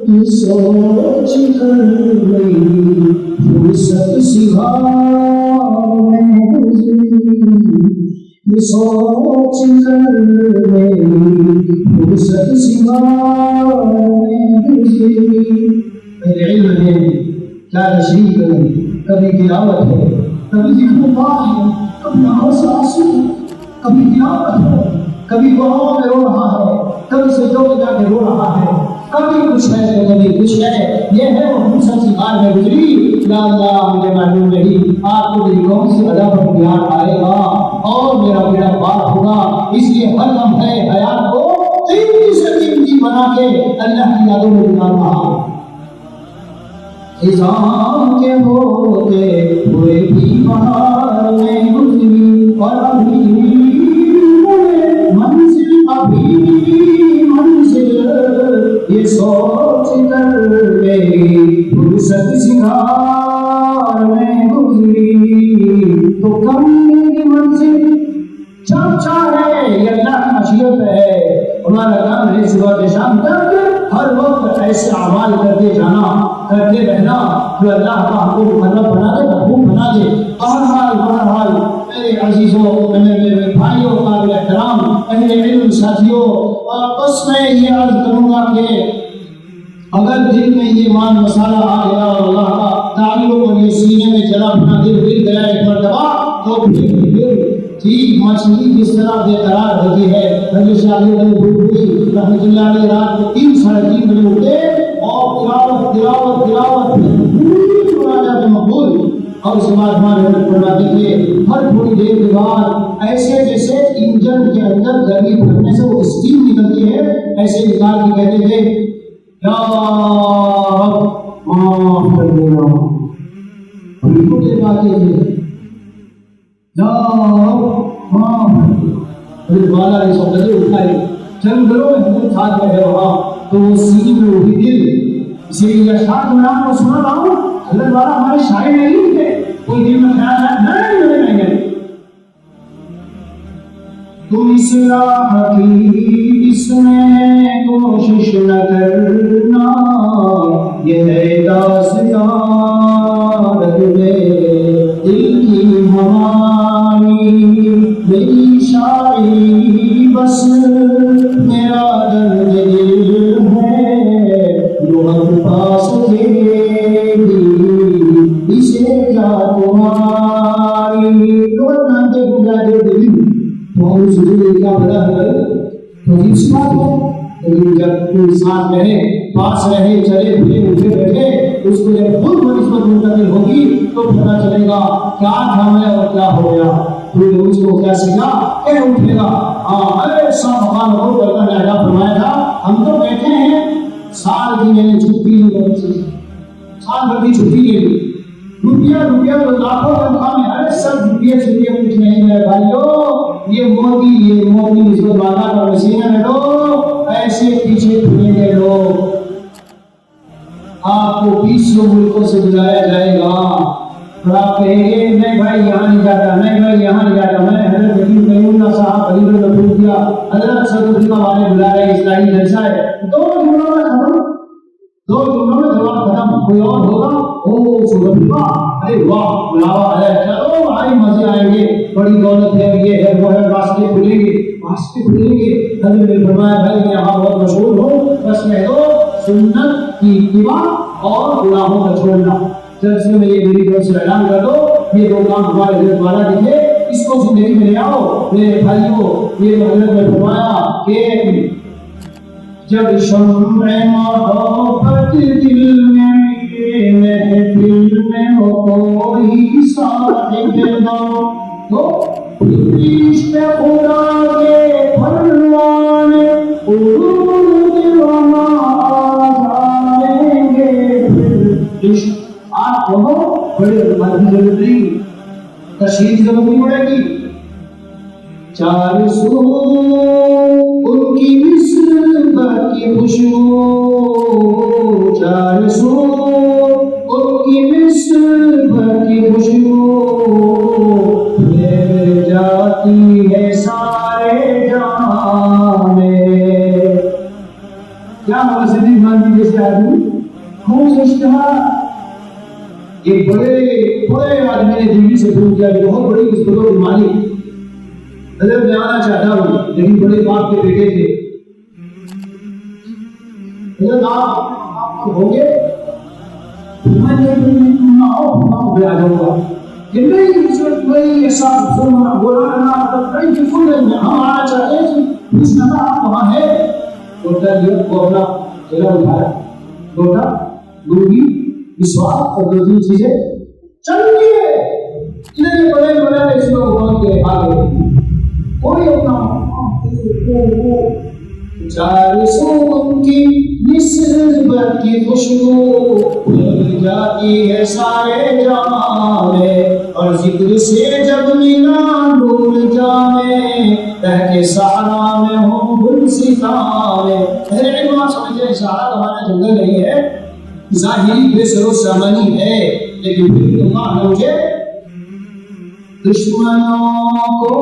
یہ سوچ کر گئی فرصت سہار میں گزری. یہ سوچ کر گئی فرصت سہار میں گزری. میرے علم ہے کیا تشریح کریں. کبھی تلاوت ہے, کبھی ذکر اللہ ہے, کبھی آنکھوں سے آنسو ہے, کبھی تلاوت ہے, کبھی گناہوں میں رو رہا ہے, کبھی سجدوں میں جا کے رو رہا ہے, کبھی کچھ ہے تو کبھی کچھ ہے. یہ ہے وہ فرصت سہار میں گزری. یا اللہ مجھے معلوم نہیں آپ کو میری کون سی ادا پر پیار آئے گا اور میرا بیڑا پار ہوگا. اس لیے ہر لمحہ حیات کو قیمتی سے قیمتی بنا کے اللہ کی یادوں میں گزارنا. خزاں کے ہوتے ہوئے بھی بہار میں گزری. اور ابھی منزل ابھی منزل یہ سوچ کر گئی فرصت سہار میں گزری. تو کم کی منزل جب چاہے یہ اللہ کی مشیت ہے. ہمارا کام ہے صبح سے شام تک ہر وقت ایسے اعمال کرتے جانا کرتے رہنا جو اللہ کا ہم کو مطلب بنا دے, محبوب بنا دے. بہرحال میرے عزیزوں, میرے بھائیوں, قابل احترام اہل علم ساتھیوں, بس میں یہ عرض کروں گا کہ اگر دل میں یہ مان مسالہ آ گیا اور اللہ کا تعلق اور یہ سینے میں جلا اپنا دل گر گیا ایک مرتبہ تو پھر ٹھیک مچھلی جس طرح بے قرار ہوتی ہے. حضرت شاہ علی رحمۃ اللہ علیہ رات کو 3:30 بجے اٹھتے اور تلاوت مناجات مقبول. اور اس کے بعد ہمارے حضرت فرماتے تھے ہر تھوڑی دیر کے بعد ایسے جیسے انجن کے اندر گرمی بھرنے سے وہ اسٹیم نکلتی ہے ایسے نکال کے کہتے تھے یا رب معاف کر دینا. بالکل یہ باتیں ہیں یا رب معاف کر دینا. پھر والا نے سب اٹھائی جنگلوں میں حضرت ساتھ رہے وہاں تو وہ سینے میں اٹھی دل. اسی لیے اشعار میں آپ کو سنا رہا ہوں حضرت والا ہمارے شاعر نہیں تھے. کوئی دل میں خیال ہے نہیں. تم اصلاح کی اس میں کوشش نہ کرنا، یہ ہے داستان رہے دل کی ہماری، میری شاعری بس میرا درد دل ہے، لغت پاس کے اسے کیا تمہاری، لغت نہ دے گا دل تو اس دل کا بڑا ہے تو اس بات ہے، لیکن جب انسان رہے پاس رہے چلے پھرے اٹھے بیٹھے اس کو جب خود بنسبت منتقل ہوگی تو پتہ چلے گا کیا تھا میں اور کیا ہو گیا، پھر اس کو کیا سیکھا کہ اٹھے گا۔ ہاں ارے سب بھگوان کو کرتا لہجہ فرمایا تھا، ہم تو بیٹھے ہیں سال کی میں نے چھٹی لی، سال بھر کی چھٹی لے لی، روپیہ تو لاکھوں تنخواہ میں، ارے سب روپیے کچھ نہیں ہے بھائیو، یہ موٹی نسبت والا کا وسیلہ ہے لو، ایسے پیچھے پھریں گے لوگ، آپ کو 20 ملکوں سے بلایا جائے گا اور آپ کہیں گے میں بھائی یہاں نہیں جاتا، میں بھائی یہاں نہیں جاتا، میں حضرت یقین کریمہ صاحب علی گڑھ میں پھول کیا، حضرت صدیقہ والے بلا رہے اسلامی جلسہ ہے، دو جملوں میں جواب ختم، کوئی اور ہوگا او صدیقہ ارے واہ بلاوا ہے، چلو بھائی مزے آئیں گے، بڑی دولت ہے، یہ ہے وہ ہے، راستے کھلیں گے، حضرت نے فرمایا بھائی میں یہاں بہت مشہور ہوں، بس میں تو سنت کی اتباع اور گناہوں کا چھوڑنا، جلسے میں یہ میری طرف سے اعلان کر دو، یہ دو کام ہمارے حضرت والا دکھے، اس کو زندگی میں لے آؤ میرے بھائیوں۔ یہ حضرت نے فرمایا کہ جب شمع محبت دل میں محفل میں ہو کوئی صاحب غم، تو عشق خدا کے پروان عروج وہاں جائیں گے، پھر عشق آپ کہو بڑے مدد نہیں تشہیر کی ضرورت نہیں پڑے گی، چار سو ان کی نسبت کی خوشبو، چار سو ان کی نسبت کی خوشبو پھیل جاتی ہے سارے جہاں میں۔ کیا مسجد مانگی جیسے آدمی خوش اشتہار، ایک بڑے آدمی نے بیوی سے پوچھ کیا کہ بہت بڑی نسبتوں کی مالک، حضرت میں آنا چاہتا ہوں لیکن بڑے باپ کے بیٹے تھے، حضرت آپ ہوں گے؟ میں آ جاؤں گا کہ نہیں ایسا بولانا ہم آنا چاہتے ہیں، پوچھنا تھا آپ وہاں ہے، بولتا وہ اپنا چہرہ اٹھایا، بولتا لوگی وشواس اور دو تین چیزیں چلیے اتنے بڑے اس کو بول کے آگے کوئی اپنا چار سو ان کی نسبت کی خوشبو پھیل جاتی ہے سارے جہاں میں، اور ذکر سے جب ملا نور جامے تحت صحرا میں ہوں گل ستارے۔ میرے علم آپ سمجھے صحرا ہمارا جنگل نہیں ہے، ظاہری بے سر و سامانی ہے، لیکن پھر اللہ نے مجھے دشمنوں کو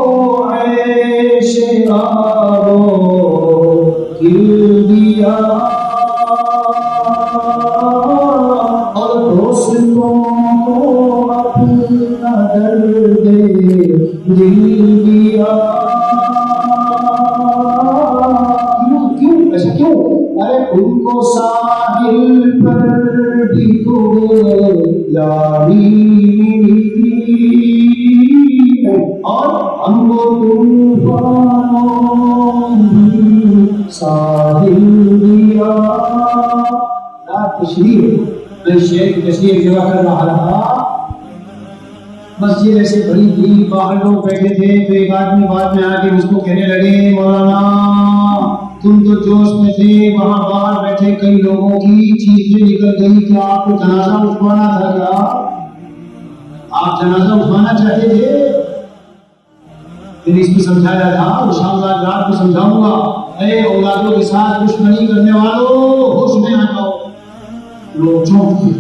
عیش آبو گل دیا اور دوستوں کو اپنا درد دل دیا۔ کیوں ایسا کیوں؟ ارے ان کو ساحل پر بھی تو یاری اور ہم کو طوفانوں بھی ساحل دیا۔ تشریح میں شیخ تشریح ایک جگہ کر رہا تھا، مسجد ایسے بڑی تھی، باہر لوگ بیٹھے تھے، تو ایک آدمی بعد میں آ کے اس کو کہنے لگے مولانا تم تو جوش میں تھے، وہاں باہر بیٹھے کئی لوگوں کی چیخیں نکل گئی، کیا آپ کو جنازہ اٹھوانا تھا؟ کیا آپ جنازہ اٹھوانا چاہتے تھے؟ پھر اس کو سمجھایا تھا، اور شام رات کو سمجھاؤں گا، اے اولادوں کے ساتھ دشمنی کرنے والوں ہوش میں آ جاؤ۔ لوگ چونک گئے،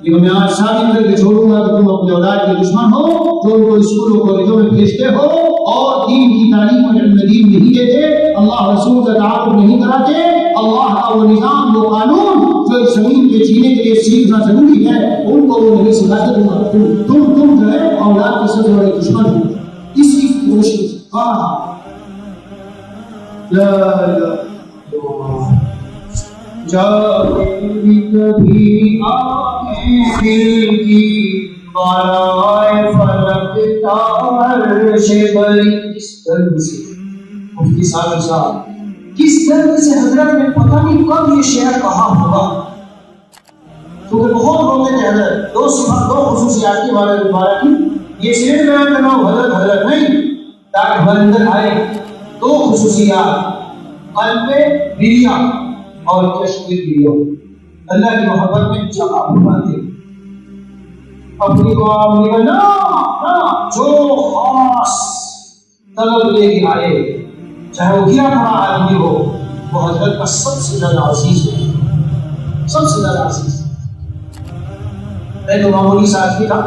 لیکن میں آج شادی کر کے چھوڑوں گا کہ تم اپنے اولاد کے دشمن ہو، جو ان کو اسکولوں کالجوں میں بھیجتے ہو اور دین کی تعلیم اور علم دین نہیں دیتے، اللہ رسول کا تعارف نہیں کراتے، اللہ کا وہ نظام وہ قانون جو اس زمین پہ جینے کے لیے سیکھنا ضروری ہے ان کو وہ نہیں سکھاتے، تم جو ہے اولاد کے سب سے بڑے دشمن ہو. اسی کی کوشش لا جب کبھی آنکھیں دل کی بالائے فلک عرش بری. کس درد سے مفتی صاحب کس درد سے حضرت نے پتہ نہیں کب یہ شعر کہا ہوگا، کیونکہ بہت روتے تھے حضرت. دو خصوصیات کے بارے میں یہ صرف بیان کرنا حضرت نہیں تاکہ ہمارے اندر آئے دو خصوصیات، قلب بریا اور کشف بریا. اللہ کی محبت میں جگہ بناتے اپنی قوم میں نا جو خاص طلب لے کے آئے چاہے وہ گرا پڑا آدمی ہو وہ حضرت کا سب سے زیادہ عزیز ہے، سب سے زیادہ عزیز. میں تو معمولی سا آدمی تھا،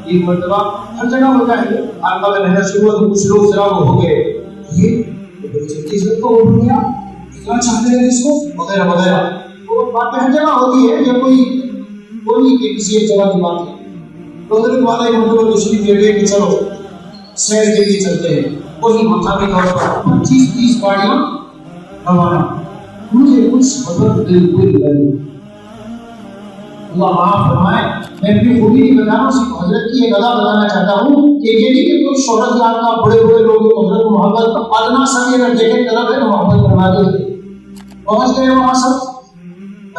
ایک مرتبہ ہر جگہ ہوتا ہے آقا کا محنت شروع ہو تو کچھ لوگ ذرا وہ ہو گئے یہ عزت کو اٹھ گیا اتنا چاہتے ہیں اس کو وغیرہ وغیرہ. وہ باتیں ہر جگہ ہوتی ہے یا کوئی کسی ایک جگہ کی بات ہے تو حضرت والا ایک مرتبہ دوسری دے گئے کہ چلو سیر کے لیے چلتے ہیں. وہی مقامی طور پر 25-30 گاڑیاں روانہ. مجھے کچھ مطلب بالکل نہیں، اللہ معاف فرمائے میں اپنی خوبی نہیں بتا رہا ہوں، صرف حضرت کی ایک ادا بتانا چاہتا ہوں کہ یہ نہیں کہ کوئی شہرت یافتہ بڑے بڑے لوگ حضرت محبت ادنا سا بھی اگر دیکھیں طرف ہے تو محبت کروا دے. پہنچ گئے وہاں سب،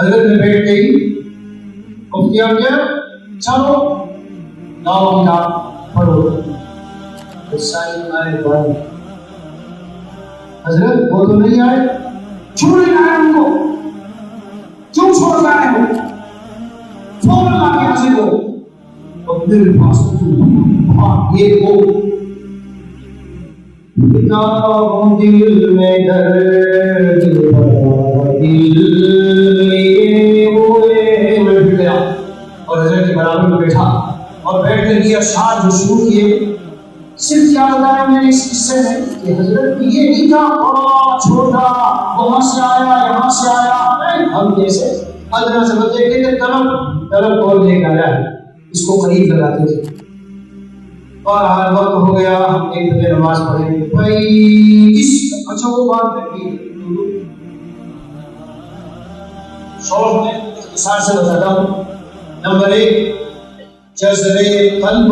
حضرت نے بیٹھ گئی کیا چلو لاؤ کتاب پڑھو. حضرت وہ تو نہیں آئے، کیوں نہیں آئے ان کو، کیوں چھوڑ جائے ہو، فوراً لا کے حاصل ہو. اور میرے پاس یہ ہو کتابوں دل میں درد دل لیے ہوئے. میں بٹ گیا اور حضرت کے برابر میں بیٹھا اور بیٹھنے کی اشعار جو شروع کیے. صرف کیا بتایا میں نے اس قصے میں کہ حضرت یہ نہیں تھا بڑا چھوٹا وہاں سے آیا یہاں سے آیا، ہم جیسے ادنا سے بچے کہ طلب کھول دے گا ہے اس کو قریب لگاتے تھے. بہرحال وقت ہو گیا، ہم ایک دفعہ نماز پڑھیں بھائی اچھا وہ بات ہے شوق میں اختصار سے بتاتا ہوں. نمبر 1 جذبے قلب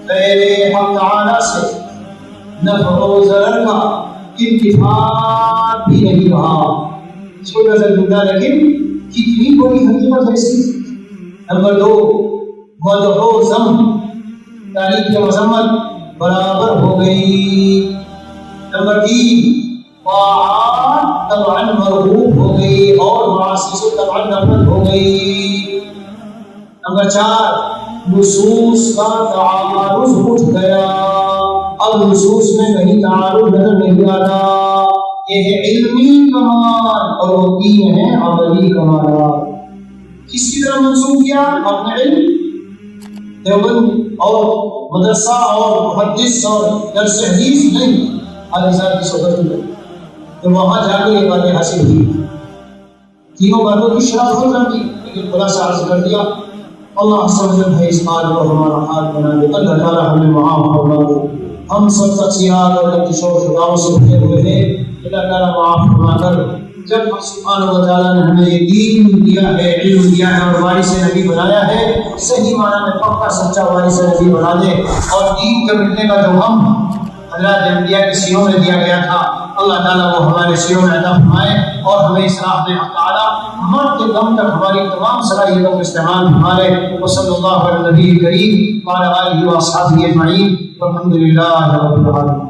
غیر حق تعالی سے نفع و ضرر کا انتفاع بھی نہیں رہا. چھوٹا سا جملہ لیکن کتنی بڑی حقیقت ہے اس کی. نمبر 2 مدح و ذم تعریف و مذمت برابر ہو گئی. نمبر 3 طاعات طبعا مرغوب ہو گئی اور معاصی سے طبعا نفرت ہو گئی. نمبر 4 نصوص کا تعارض اٹھ گیا، اب نصوص میں کہیں تعارض نظر نہیں آتا. یہ ہے علمی کمال اور وہ 3 ہیں عملی کمالات. کس کی طرح منسوخ کیا؟ اپنے علم دیوبند اور مدرسہ اور محدث اور درس حدیث نہیں، علیہ کی صحبت میں تو وہاں جا کے یہ باتیں حاصل ہوئی. تینوں باتوں کی شرح ہو جاتی لیکن خلاصہ عرض کر دیا. اللہ سمجھ ہے اس حال کو ہمارا حال بنا دے، اللہ تعالیٰ ہمیں معاف فرما دے. ہم سب تقصیرات اور غلطی شور خداؤں سے بھرے ہوئے ہیں، اللہ تعالیٰ معاف فرما کر جب سبحانہ و تعالیٰ نے ہمیں یہ دین دیا ہے، علم دیا ہے اور وارث نبی بنایا ہے، صحیح معنی میں پکا سچا وارث نبی بنا دے. اور دین کے ملنے کا جو ہم حضرات انبیاء کے سینوں میں دیا گیا تھا اللہ تعالیٰ وہ ہمارے سینوں میں عطا فرمائے اور ہمیں اس راہ میں حق تعالیٰ مرد کے دم تک ہماری تمام صلاحیتوں کا استعمال ہمارے وصلی اللہ علیہ نبی کریم وعلی آلہ و اصحابہ اجمعین والحمد للہ رب العالمین.